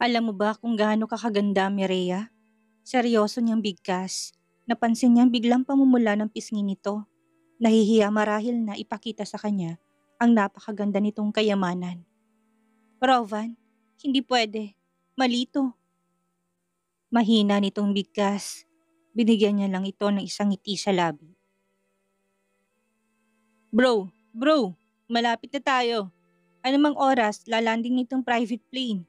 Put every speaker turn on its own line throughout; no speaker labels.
Alam mo ba kung gaano kakaganda, Mireya? Seryoso niyang bigkas. Napansin niyang biglang pamumula ng pisngi nito. Nahihiya marahil na ipakita sa kanya ang napakaganda nitong kayamanan. Rovan, hindi pwede. Malito. Mahina nitong bigkas. Binigyan niya lang ito ng isang ngiti sa labi. Bro, malapit na tayo. Anumang oras, lalanding nitong private plane.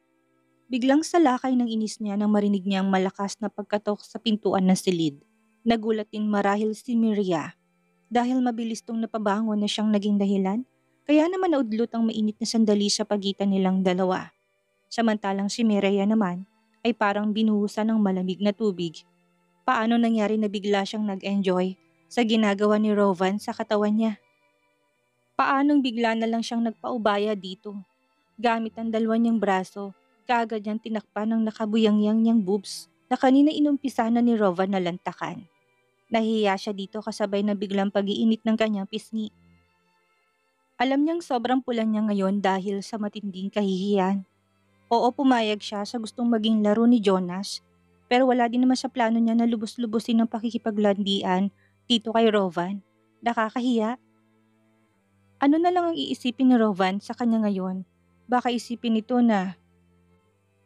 Biglang salakay ng inis niya nang marinig niya ang malakas na pagkatok sa pintuan ng silid. Nagulat din marahil si Miria. Dahil mabilis tong napabangon na siyang naging dahilan, kaya naman naudlot ang mainit na sandali sa pagitan nilang dalawa. Samantalang si Mireya naman ay parang binuhusan ng malamig na tubig. Paano nangyari na bigla siyang nag-enjoy sa ginagawa ni Rovan sa katawan niya? Paanong bigla na lang siyang nagpaubaya dito? Gamit ang dalawa niyang braso, kaagad niyang tinakpan ng nakabuyangyang niyang boobs na kanina inumpisa na ni Rovan na lantakan. Nahihiya siya dito kasabay na biglang pag-iinit ng kanyang pisngi. Alam niyang sobrang pula niya ngayon dahil sa matinding kahihiyan. Oo, pumayag siya sa gustong maging laro ni Jonas, pero wala din naman sa plano niya na lubos-lubusin ang pakikipaglandian dito kay Rovan. Nakakahiya. Ano na lang ang iisipin ni Rovan sa kanya ngayon? Baka isipin nito na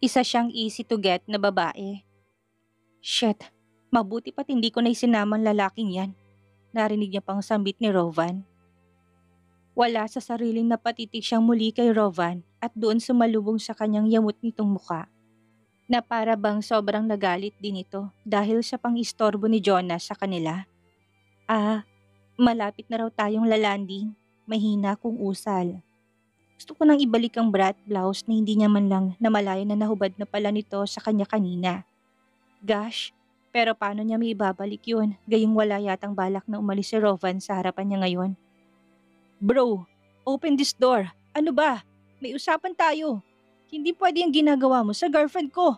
isa siyang easy to get na babae. Shit, mabuti pa't hindi ko na isinamang lalaking yan. Narinig niya pang sambit ni Rovan. Wala sa sariling napatitig siyang muli kay Rovan at doon sumalubong sa kanyang yamot nitong muka. Na para bang sobrang nagalit din ito dahil sa pang-istorbo ni Jonas sa kanila. Malapit na raw tayong lalanding. Mahina kung usal. Gusto ko nang ibalik ang brat blouse na hindi niya man lang namalayan na nahubad na pala nito sa kanya kanina. Gosh, pero paano niya may ibabalik yun? Gayong wala yatang balak na umalis si Rovan sa harapan niya ngayon. Bro, open this door. Ano ba? May usapan tayo. Hindi pwede ang ginagawa mo sa girlfriend ko.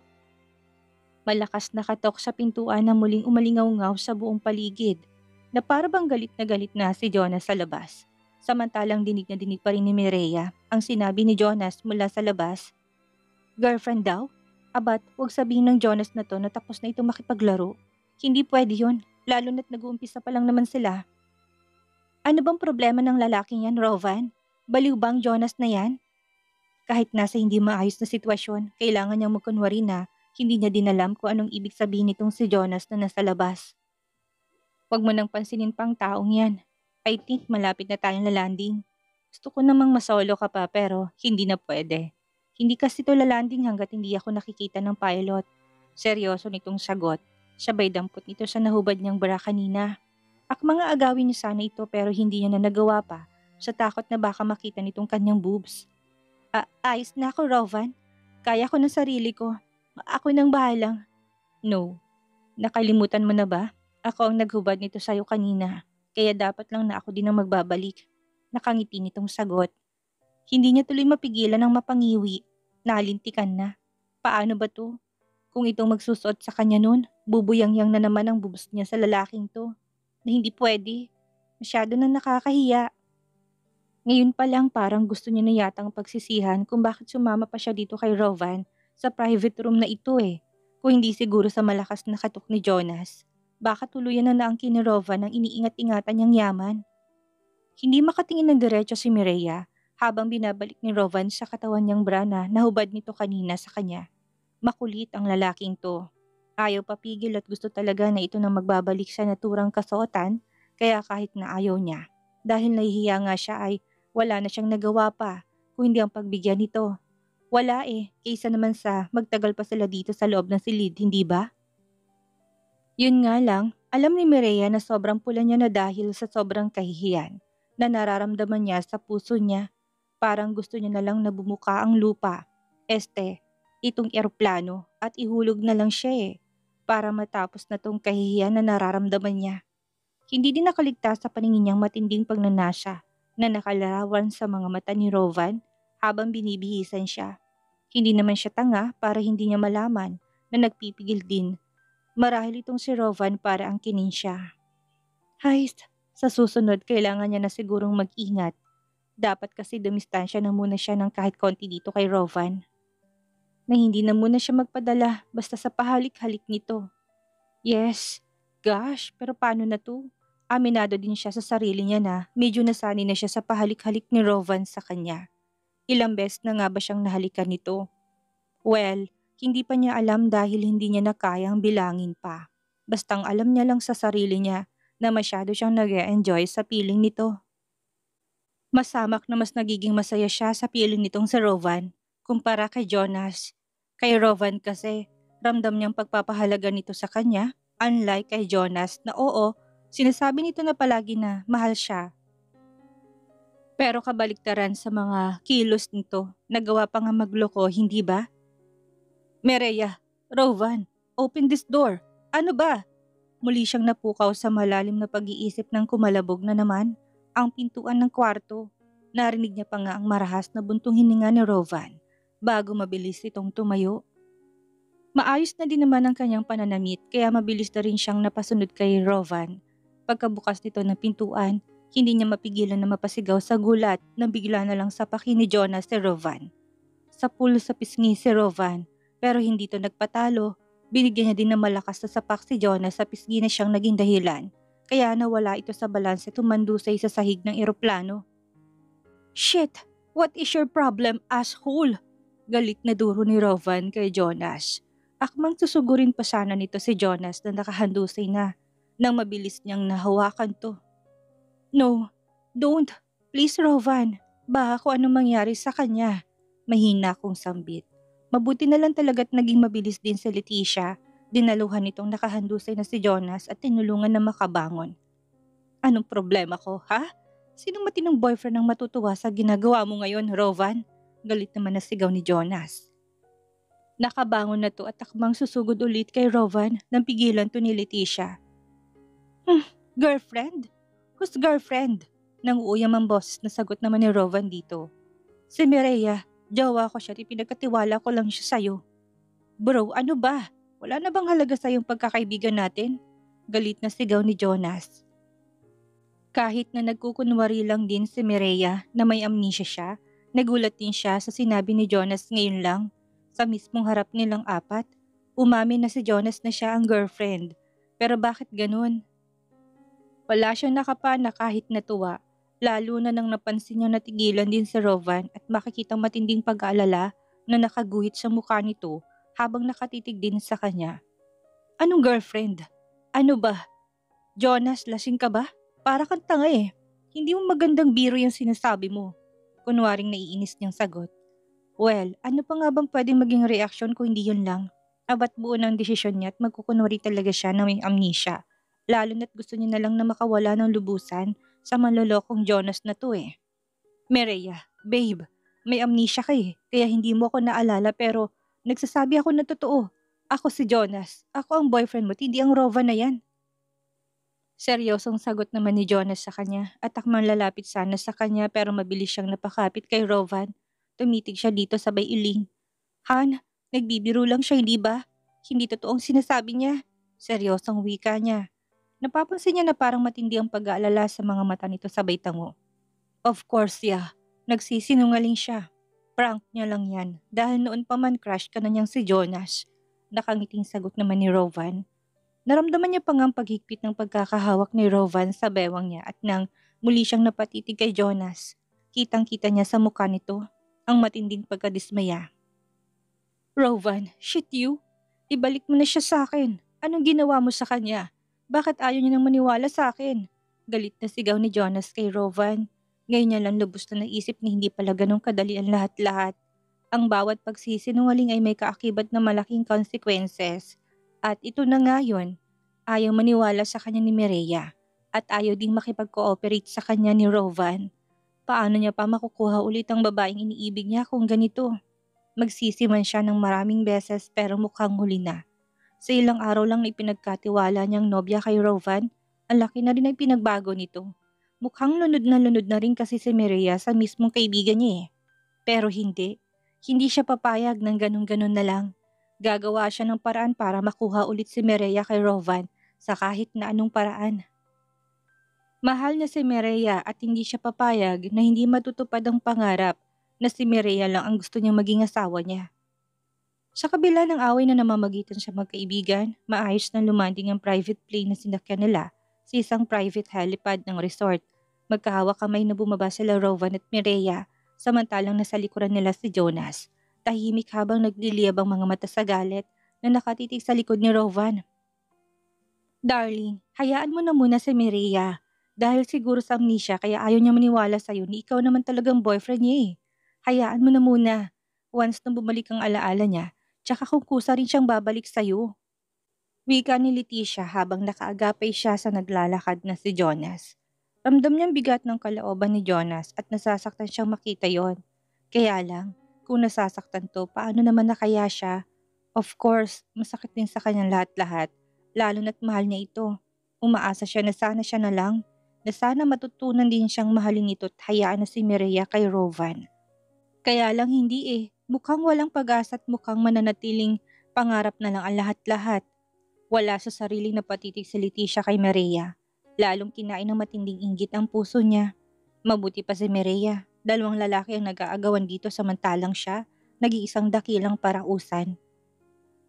Malakas na katok sa pintuan na muling umalingaw-ngaw sa buong paligid na para bang galit na si Jonas sa labas. Samantalang dinig na dinig pa rin ni Mireya ang sinabi ni Jonas mula sa labas. Girlfriend daw? Abat, huwag sabihin ng Jonas na to na tapos na itong makipaglaro. Hindi pwede yun, lalo na't nag-uumpisa pa lang naman sila. Ano bang problema ng lalaking yan, Rovan? Baliw bang Jonas na yan? Kahit nasa hindi maayos na sitwasyon, kailangan niyang magkunwari na hindi niya din alam kung anong ibig sabihin nitong si Jonas na nasa labas. Huwag mo nang pansinin pang taong yan. I think malapit na tayong lalanding. Gusto ko namang masolo ka pa pero hindi na pwede. Hindi kasi to lalanding hanggat hindi ako nakikita ng pilot. Seryoso nitong sagot. Sabay dampot nito sa nahubad niyang bra kanina. Akmang agawin niya sana ito pero hindi niya na nagawa pa sa takot na baka makita nitong kanyang boobs. Ayos na ako, Rovan. Kaya ko ng sarili ko. Ako nang bahalang. No. Nakalimutan mo na ba? Ako ang naghubad nito sa'yo kanina. Kaya dapat lang na ako din ang magbabalik. Nakangiti nitong sagot. Hindi niya tuloy mapigilan ang mapangiwi. Nalintikan na. Paano ba to? Kung itong magsusuot sa kanya nun, bubuyangyang na naman ang boobs niya sa lalaking to. Na hindi pwede. Masyado na nakakahiya. Ngayon pa lang parang gusto niya na yatang pagsisihan kung bakit sumama pa siya dito kay Rovan sa private room na ito eh. Kung hindi siguro sa malakas na katok ni Jonas. Baka tuluyan na naangkin ni Rovan ang iniingat-ingatan niyang yaman. Hindi makatingin ng diretso si Mireya habang binabalik ni Rovan sa katawan niyang bra na nahubad nito kanina sa kanya. Makulit ang lalaking to. Ayaw papigil at gusto talaga na ito na magbabalik sa naturang kasuotan kaya kahit na ayaw niya. Dahil nahihiya nga siya ay wala na siyang nagawa pa kung hindi ang pagbigyan nito. Wala kaysa naman sa magtagal pa sila dito sa loob ng silid, hindi ba? Yun nga lang, alam ni Mireya na sobrang pula niya na dahil sa sobrang kahihiyan na nararamdaman niya sa puso niya. Parang gusto niya na lang na bumuka ang lupa. Itong eroplano at ihulog na lang siya para matapos na tong kahihiyan na nararamdaman niya. Hindi din nakaligtas sa paningin niyang matinding pagnanasa na nakalarawan sa mga mata ni Rovan habang binibihisan siya. Hindi naman siya tanga para hindi niya malaman na nagpipigil din. Marahil itong si Rovan para angkinin siya. Heist, sa susunod kailangan niya na sigurong mag-ingat. Dapat kasi dumistansya na muna siya ng kahit konti dito kay Rovan. na hindi na muna siya magpadala basta sa pahalik-halik nito. Yes, gosh, pero paano na to? Aminado din siya sa sarili niya na medyo nasanay na siya sa pahalik-halik ni Rovan sa kanya. Ilang beses na nga ba siyang nahalikan nito? Well, hindi pa niya alam dahil hindi niya na kayang bilangin pa. Bastang alam niya lang sa sarili niya na masyado siyang nag-e-enjoy sa piling nito. Masamak na mas nagiging masaya siya sa piling nitong si Rovan kumpara kay Jonas. Kay Rovan kasi, ramdam niyang pagpapahalaga nito sa kanya, unlike kay Jonas na oo, sinasabi nito na palagi na mahal siya. Pero kabaliktaran sa mga kilos nito, nagawa pa nga magloko, hindi ba? Mireya, Rovan, open this door. Ano ba? Muli siyang napukaw sa malalim na pag-iisip ng kumalabog na naman ang pintuan ng kwarto. Narinig niya pa nga ang marahas na buntong hininga ni Rovan bago mabilis itong tumayo. Maayos na din naman ang kanyang pananamit kaya mabilis na rin siyang napasunod kay Rovan. Pagkabukas nito ng pintuan, hindi niya mapigilan na mapasigaw sa gulat nang bigla na lang sapakin ni Jonas si Rovan. Sa pulo sa pisngi si Rovan pero hindi to nagpatalo. Binigyan niya din ng malakas na sapak si Jonas sa pisngi na siyang naging dahilan. Kaya nawala ito sa balanse tumandusay sa sahig ng eroplano. Shit! What is your problem, asshole? Galit na duro ni Rovan kay Jonas. Akmang susugurin pa sana nito si Jonas na nakahandusay na nang mabilis niyang nahawakan to. No, don't. Please Rovan. Baka kung anong mangyari sa kanya. Mahina akong sambit. Mabuti na lang talaga't naging mabilis din si Leticia. Dinaluhan nitong nakahandusay na si Jonas at tinulungan na makabangon. Anong problema ko, ha? Sinong matinong boyfriend ang matutuwa sa ginagawa mo ngayon, Rovan? Galit naman na sigaw ni Jonas. Nakabangon na to at takmang susugod ulit kay Rovan nang pigilan to ni Leticia. Girlfriend? Who's girlfriend? Nang uuyam ang boses na sagot naman ni Rovan dito. Si Mireya. Jowa ko siya at ipinagkatiwala ko lang siya sa'yo. Bro, ano ba? Wala na bang halaga sa iyong pagkakaibigan natin? Galit na sigaw ni Jonas. Kahit na nagkukunwari lang din si Mireya na may amnesia siya, nagulat din siya sa sinabi ni Jonas ngayon lang. Sa mismong harap nilang apat, umamin na si Jonas na siya ang girlfriend. Pero bakit ganun? Wala siyang nakapana kahit natuwa. Lalo na nang napansin niya natigilan din si Rovan at makikitang matinding pag-aalala na nakaguhit sa mukha nito habang nakatitig din sa kanya. Anong girlfriend? Ano ba? Jonas, lasing ka ba? Para kang tanga eh. Hindi mo magandang biro yung sinasabi mo. Kunwaring naiinis niyang sagot. Well, ano pa nga bang pwedeng maging reaksyon kung hindi yun lang? Abat buo ng desisyon niya at magkukunwari talaga siya na may amnesia. Lalo na't gusto niya na lang na makawala ng lubusan sa manlolokong Jonas na to eh. Mireya, babe, may amnesia ka eh, kaya hindi mo ako naalala pero nagsasabi ako na totoo. Ako si Jonas, ako ang boyfriend mo, hindi ang Rova na yan. Seryosong sagot naman ni Jonas sa kanya at takmang lalapit sana sa kanya pero mabilis siyang napakapit kay Rovan. Tumitig siya dito sabay iling. Han, nagbibiro lang siya hindi ba? Hindi totoong sinasabi niya. Seryosong wika niya. Napapansin niya na parang matindi ang pag-aalala sa mga mata nito sabay tango. Of course, yeah. Nagsisinungaling siya. Prank niya lang yan dahil noon pa man crush ka na niyang si Jonas. Nakangiting sagot naman ni Rovan. Naramdaman niya pa nga ang paghigpit ng pagkakahawak ni Rovan sa bewang niya at nang muli siyang napatitig kay Jonas. Kitang-kita niya sa mukha nito ang matinding pagkadismaya. Rovan, shit you? Ibalik mo na siya sa akin. Anong ginawa mo sa kanya? Bakit ayaw niya nang maniwala sa akin? Galit na sigaw ni Jonas kay Rovan. Ngayon niya lang lubos na naisip na hindi pala ganun kadali ang lahat-lahat. Ang bawat pagsisinungaling ay may kaakibat na malaking consequences. At ito na nga yun. Ayaw maniwala sa kanya ni Mireya. At ayaw ding makipag-cooperate sa kanya ni Rovan. Paano niya pa makukuha ulit ang babaeng iniibig niya kung ganito? Magsisi man siya ng maraming beses pero mukhang huli na. Sa ilang araw lang na ipinagkatiwala niyang nobya kay Rovan, ang laki na rin ay pinagbago nito. Mukhang lunod na rin kasi si Mireya sa mismong kaibigan niya eh. Pero hindi. Hindi siya papayag ng ganun-ganun na lang. Gagawa siya ng paraan para makuha ulit si Mireya kay Rovan sa kahit na anong paraan. Mahal niya si Mireya at hindi siya papayag na hindi matutupad ang pangarap na si Mireya lang ang gusto niyang maging asawa niya. Sa kabila ng away na namamagitan sa magkaibigan, maayos na lumanding ang private plane na sinakyan nila sa isang private helipad ng resort. Magkahawak kamay na bumaba sila Rovan at Mireya, samantalang nasa likuran nila si Jonas. Tahimik habang nagliliyab ang mga mata sa galit na nakatitig sa likod ni Rovan. Darling, hayaan mo na muna si Mireya. Dahil siguro sa amnesia kaya ayaw niya maniwala sa'yo ni ikaw naman talagang boyfriend niya eh. Hayaan mo na muna. Once na bumalik ang alaala niya, tsaka kung kusa rin siyang babalik sa'yo. Wika ni Leticia habang nakaagapay siya sa naglalakad na si Jonas. Ramdam niyang bigat ng kalooban ni Jonas at nasasaktan siyang makita yon. Kaya lang, kung nasasaktan to, paano naman na kaya siya? Of course, masakit din sa kanyang lahat-lahat, lalo na't mahal niya ito. Umaasa siya na sana siya na lang, na sana matutunan din siyang mahalin ito at hayaan na si Mireya kay Rovan. Kaya lang hindi eh, mukhang walang pag-asa at mukhang mananatiling pangarap na lang ang lahat-lahat. Wala sa sariling napatitig si Leticia kay Mireya. Lalong kinain ng matinding inggit ang puso niya. Mabuti pa si Mireya, dalawang lalaki ang nag-aagawan dito samantalang siya, nag-iisang dakilang parausan.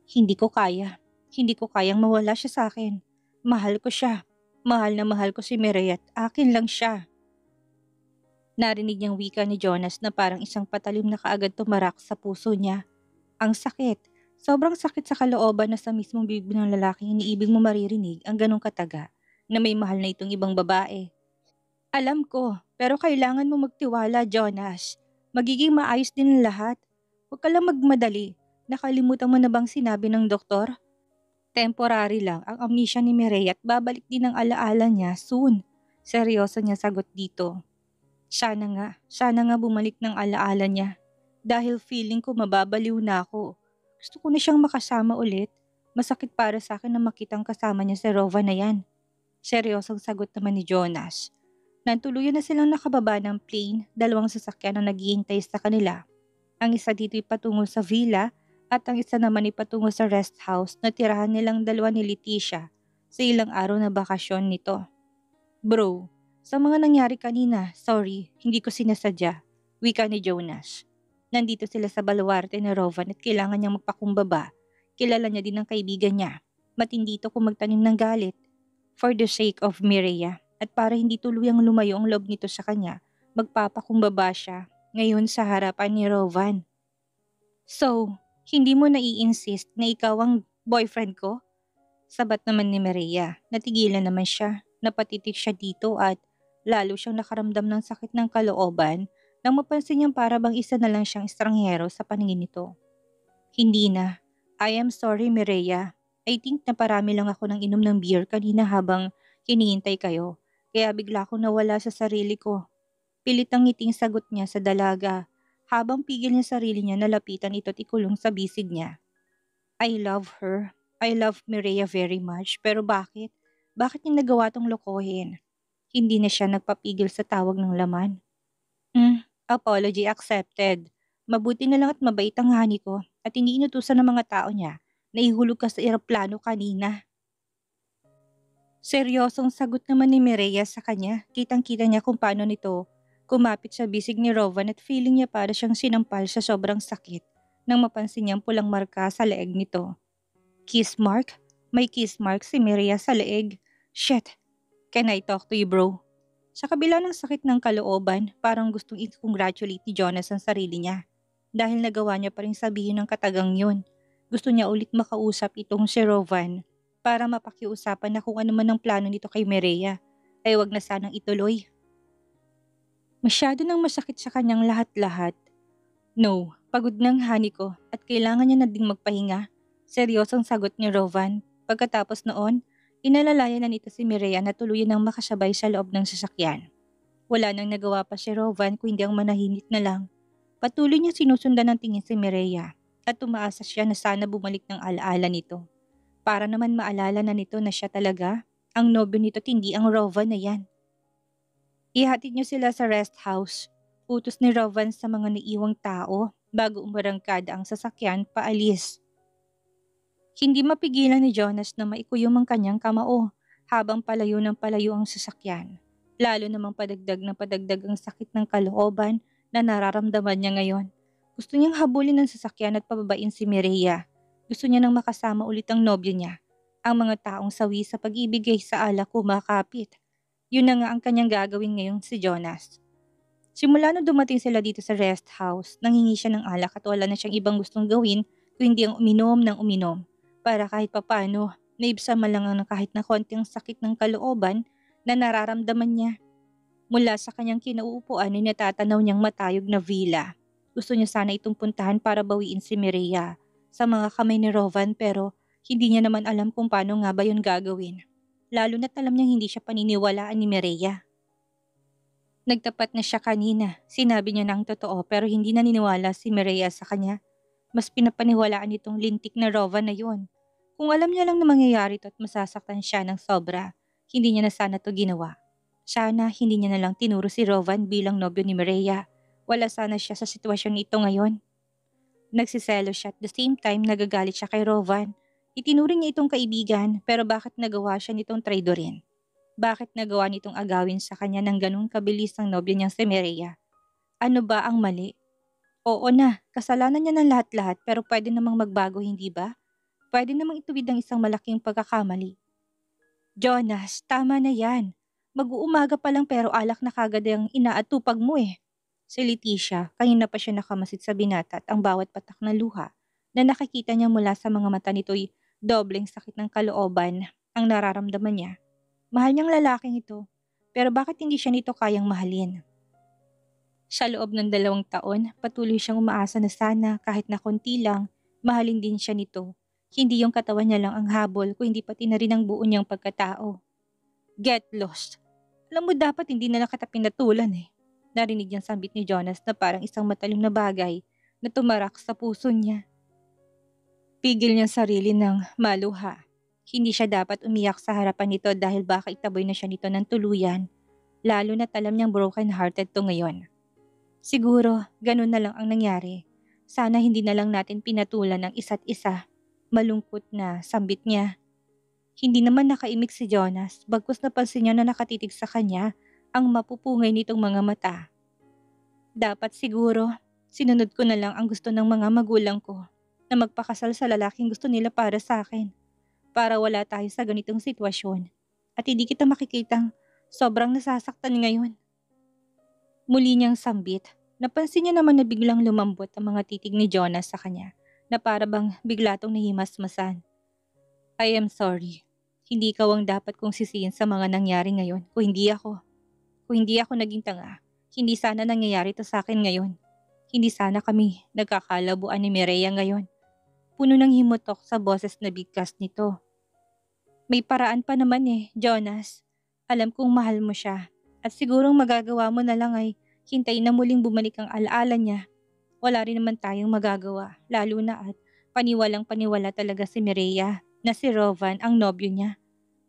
Hindi ko kaya. Hindi ko kayang mawala siya sa akin. Mahal ko siya. Mahal na mahal ko si Mireya at akin lang siya. Narinig niyang wika ni Jonas na parang isang patalim na kaagad tumarak sa puso niya. Ang sakit. Sobrang sakit sa kalooban na sa mismong bibig ng lalaking iniibig mo maririnig ang ganong kataga na may mahal na itong ibang babae. Alam ko, pero kailangan mo magtiwala, Jonas. Magiging maayos din ang lahat. Huwag ka lang magmadali. Nakalimutan mo na bang sinabi ng doktor? Temporary lang ang amnesia ni Mireya at babalik din ang alaala niya soon. Seryoso niya sagot dito. Sana nga bumalik ng alaala niya. Dahil feeling ko mababaliw na ako. Gusto ko na siyang makasama ulit. Masakit para sa akin na makitang kasama niya si Rova na yan. Seryosong sagot naman ni Jonas. Nantuluyan na silang nakababa ng plane, dalawang sasakyan ang naghihintay sa kanila. Ang isa dito'y patungo sa villa at ang isa naman ay patungo sa rest house na tirahan nilang dalawa ni Leticia sa ilang araw na bakasyon nito. Bro, sa mga nangyari kanina, sorry, hindi ko sinasadya, wika ni Jonas. Nandito sila sa baluarte ni Rovan at kailangan niyang magpakumbaba. Kilala niya din ang kaibigan niya. Matindi ito kung magtanim ng galit. For the sake of Mireya at para hindi tuluyang lumayo ang loob nito sa kanya, magpapakumbaba siya ngayon sa harapan ni Rovan. So, hindi mo nai-insist na ikaw ang boyfriend ko? Sabat naman ni Mireya. Natigilan naman siya. Napatitig siya dito at lalo siyang nakaramdam ng sakit ng kalooban nang mapansin niyang para bang isa na lang siyang estranghero sa paningin nito. Hindi na. I am sorry, Mireya. I think na parami lang ako ng inom ng beer kanina habang hinihintay kayo. Kaya bigla akong nawala sa sarili ko. Pilit ang ngiting sagot niya sa dalaga habang pigil niya sarili niya na lapitan ito at ikulong sa bisig niya. I love her. I love Mireya very much. Pero bakit? Bakit niya nagawa tong lokohin? Hindi na siya nagpapigil sa tawag ng laman. Apology accepted. Mabuti na lang at mabait ang honey ko at hindi inutusan ng mga tao niya na ihulog ka sa eroplano kanina. Seryosong sagot naman ni Mireya sa kanya. Kitang-kita niya kung paano nito kumapit sa bisig ni Rovan at feeling niya para siyang sinampal sa sobrang sakit nang mapansin niyang pulang marka sa leeg nito. Kiss mark? May kiss mark si Mireya sa leeg. Shit! Can I talk to you, bro? Sa kabila ng sakit ng kalooban, parang gustong i-congratulate ni Jonas ang sarili niya. Dahil nagawa niya pa rin sabihin ng katagang yun. Gusto niya ulit makausap itong si Rovan para mapakiusapan na kung ano man ang plano nito kay Mireya ay wag na sanang ituloy. Masyado nang masakit sa kanyang lahat-lahat. No, pagod ng honey ko at kailangan niya na ding magpahinga. Seryosong sagot ni Rovan. Pagkatapos noon, inalalayan na nito si Mireya na tuluyan ng makasabay sa loob ng sasakyan. Wala nang nagawa pa si Rovan kundi ang manahimik na lang. Patuloy niya sinusundan ng tingin si Mireya at tumaasa siya na sana bumalik ng alaala nito. Para naman maalala na nito na siya talaga ang nobyo nito at hindi ang Rovan na yan. Ihatid niyo sila sa rest house. Utos ni Rovan sa mga naiiwang tao bago umarangkada ang sasakyan paalis. Hindi mapigilan ni Jonas na maikuyom ang kanyang kamao habang palayo ng palayo ang sasakyan. Lalo namang padagdag na padagdag ang sakit ng kalooban na nararamdaman niya ngayon. Gusto niyang habulin ng sasakyan at pababain si Mireya. Gusto niya nang makasama ulit ang nobyo niya. Ang mga taong sawi sa pag-ibig ay sa alak kumakapit. Yun na nga ang kanyang gagawin ngayong si Jonas. Simula nung dumating sila dito sa rest house, nanghingi siya ng alak at wala na siyang ibang gustong gawin kundi ang uminom ng uminom para kahit papano naibsan man lang ang kahit na konting sakit ng kalooban na nararamdaman niya. Mula sa kanyang kinauupuan ay natatanaw niyang matayog na villa. Gusto niya sana itong puntahan para bawiin si Mireya sa mga kamay ni Rovan pero hindi niya naman alam kung paano nga ba yun gagawin. Lalo na't alam niyang hindi siya paniniwalaan ni Mireya. Nagtapat na siya kanina. Sinabi niya na ang totoo pero hindi naniniwala si Mireya sa kanya. Mas pinapaniwalaan itong lintik na Rovan na yun. Kung alam niya lang na mangyayari ito at masasaktan siya ng sobra, hindi niya na sana to ginawa. Sana hindi niya na lang tinuro si Rovan bilang nobyo ni Mireya. Wala sana siya sa sitwasyon ito ngayon. Nagsiselo siya at the same time nagagalit siya kay Rovan. Itinuring niya itong kaibigan pero bakit nagawa siya nitong traidorin? Bakit nagawa nitong agawin sa kanya ng ganung kabilis ang nobya niyang si Mireya? Ano ba ang mali? Oo na, kasalanan niya ng lahat-lahat pero pwede namang magbago hindi ba? Pwede namang ituwid ang isang malaking pagkakamali. Jonas, tama na yan. Mag-uumaga pa lang pero alak na kagad ang inaatupag mo eh. Si Leticia, kanina pa siya nakamasid sa binata at ang bawat patak na luha na nakikita niya mula sa mga mata nito'y dobleng sakit ng kalooban ang nararamdaman niya. Mahal niyang lalaking ito, pero bakit hindi siya nito kayang mahalin? Sa loob ng 2 taon, patuloy siyang umaasa na sana kahit na konti lang, mahalin din siya nito. Hindi yung katawan niya lang ang habol, kundi pati na rin ang buo niyang pagkatao. Get lost. Alam mo dapat hindi na lang kita pinatulan eh. Narinig niyang sambit ni Jonas na parang isang matalim na bagay na tumarak sa puso niya. Pigil niyang sarili ng maluha. Hindi siya dapat umiyak sa harapan nito dahil baka itaboy na siya nito ng tuluyan, lalo na't alam niyang broken-hearted to ngayon. Siguro, ganun na lang ang nangyari. Sana hindi na lang natin pinatulan ng isa't isa. Malungkot na sambit niya. Hindi naman nakaimik si Jonas, bagkus napansin niya na nakatitig sa kanya ang mapupungay nitong mga mata. Dapat siguro, sinunod ko na lang ang gusto ng mga magulang ko na magpakasal sa lalaking gusto nila para sa akin. Para wala tayo sa ganitong sitwasyon at hindi kita makikitang sobrang nasasaktan ngayon. Muli niyang sambit. Napansin niya naman na biglang lumambot ang mga titig ni Jonas sa kanya na para bang bigla tong nahimasmasan. I am sorry. Hindi ikaw ang dapat kong sisihin sa mga nangyari ngayon kung hindi ako. Kung hindi ako naging tanga, hindi sana nangyayari to sa akin ngayon. Hindi sana kami nagkakalabuan ni Mireya ngayon. Puno ng himutok sa boses na bigkas nito. May paraan pa naman eh, Jonas. Alam kong mahal mo siya at sigurong magagawa mo na lang ay hintayin na muling bumalik ang alaala niya. Wala rin naman tayong magagawa, lalo na at paniwalang paniwala talaga si Mireya na si Rovan ang nobyo niya.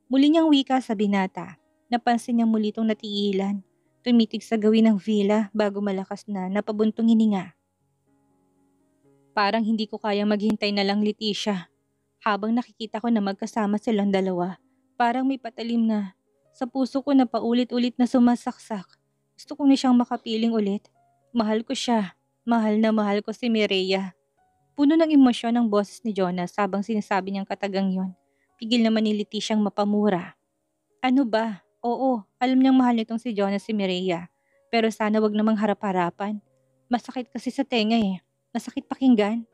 Muli niyang wika sa binata. Napansin niya muli itong natiilan. Tumitig sa gawin ng villa bago malakas na napabuntong hininga. Parang hindi ko kayang maghintay na lang, Leticia. Habang nakikita ko na magkasama silang dalawa, parang may patalim na sa puso ko na paulit-ulit na sumasaksak. Gusto ko na siyang makapiling ulit. Mahal ko siya. Mahal na mahal ko si Mireya. Puno ng emosyon ang boses ni Jonas habang sinasabi niyang katagang yon. Pigil naman ni Leticiang mapamura. Ano ba? Oo, alam niyang mahal nitong si Jonas si Mireya. Pero sana wag namang harap-harapan. Masakit kasi sa tenga eh. Masakit pakinggan.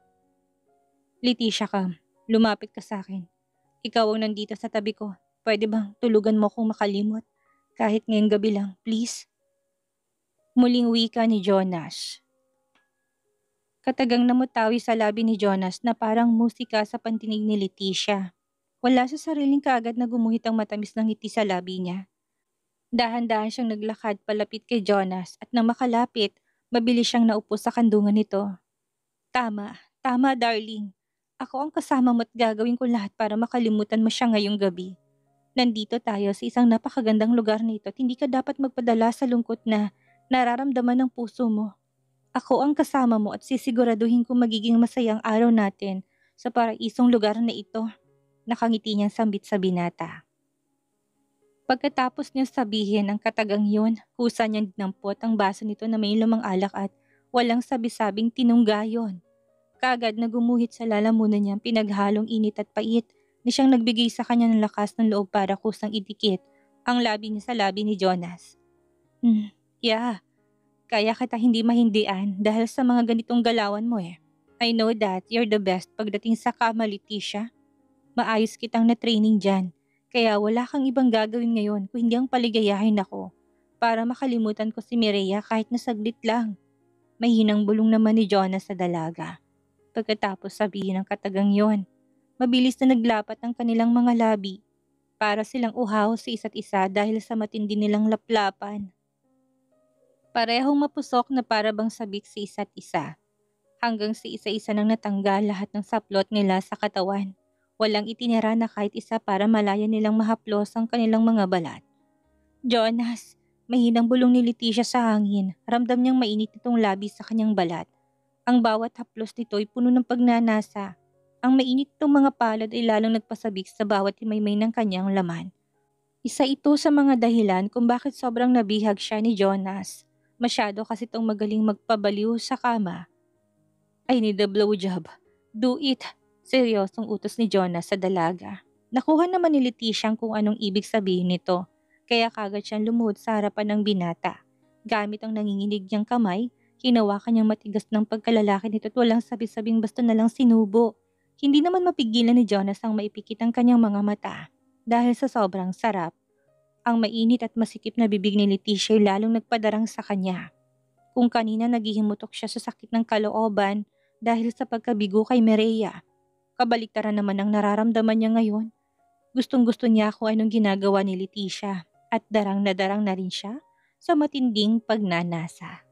Leticia ka. Lumapit ka sa akin. Ikaw ang nandito sa tabi ko. Pwede bang tulugan mo kung makalimot? Kahit ngayong gabi lang, please. Muling wika ni Jonas. Katagang namutawi sa labi ni Jonas na parang musika sa pantinig ni Leticia. Wala sa sariling kaagad na gumuhit ang matamis ng ngiti sa labi niya. Dahan-dahan siyang naglakad palapit kay Jonas at nang makalapit, mabilis siyang naupo sa kandungan nito. Tama, tama darling. Ako ang kasama mo at gagawin ko lahat para makalimutan mo siya ngayong gabi. Nandito tayo sa isang napakagandang lugar nito at hindi ka dapat magpadala sa lungkot na nararamdaman ng puso mo. Ako ang kasama mo at sisiguraduhin kong magiging masayang araw natin sa paraisong lugar na ito. Nakangiti niyang sambit sa binata. Pagkatapos niyang sabihin ang katagang yun, kusa niyang dinampot ang baso nito na may lumang alak at Walang sabi-sabing tinunggayon. Kaagad na gumuhit sa lalamunan niya pinaghalong init at pait na siyang nagbigay sa kanya ng lakas ng loob para kusang idikit ang labi niya sa labi ni Jonas. Yeah, kaya kita hindi mahindian dahil sa mga ganitong galawan mo eh. I know that you're the best pagdating sa kama, Leticia. Maayos kitang na-training dyan. Kaya wala kang ibang gagawin ngayon kung hindi ang paligayahin ako para makalimutan ko si Mireya kahit na saglit lang. Mahinang bulong naman ni Jonas sa dalaga. Pagkatapos sabihin ng katagang yon, mabilis na naglapat ang kanilang mga labi para silang uhaw sa isa't isa dahil sa matindi nilang laplapan. Parehong mapusok na para bang sabik sa isa't isa. Hanggang sa isa-isa nang natanggal lahat ng saplot nila sa katawan. Walang itinira na kahit isa para malaya nilang mahaplos ang kanilang mga balat. Jonas, mahinang bulong ni Leticia sa hangin. Ramdam niyang mainit itong labi sa kanyang balat. Ang bawat haplos nito ay puno ng pagnanasa. Ang mainit itong mga palad ay lalong nagpasabik sa bawat himaymay ng kanyang laman. Isa ito sa mga dahilan kung bakit sobrang nabihag siya ni Jonas. Masyado kasi itong magaling magpabaliw sa kama. I need a blowjob. Do it. Seryosong utos ni Jonas sa dalaga. Nakuha naman ni Leticia kung anong ibig sabihin nito. Kaya kagad siyang lumuhod sa harapan ng binata. Gamit ang nanginginig niyang kamay, hinawakan niyang matigas ng pagkalalaki nito at walang sabi-sabing basta na lang sinubo. Hindi naman mapigilan ni Jonas ang maipikit ang kanyang mga mata. Dahil sa sobrang sarap, ang mainit at masikip na bibig ni Leticia ay lalong nagpadarang sa kanya. Kung kanina naghihimutok siya sa sakit ng kalooban dahil sa pagkabigo kay Mireya, kabaliktaran naman ang nararamdaman niya ngayon. Gustong-gusto niya kung anong ginagawa ni Leticia at darang na rin siya sa matinding pagnanasa.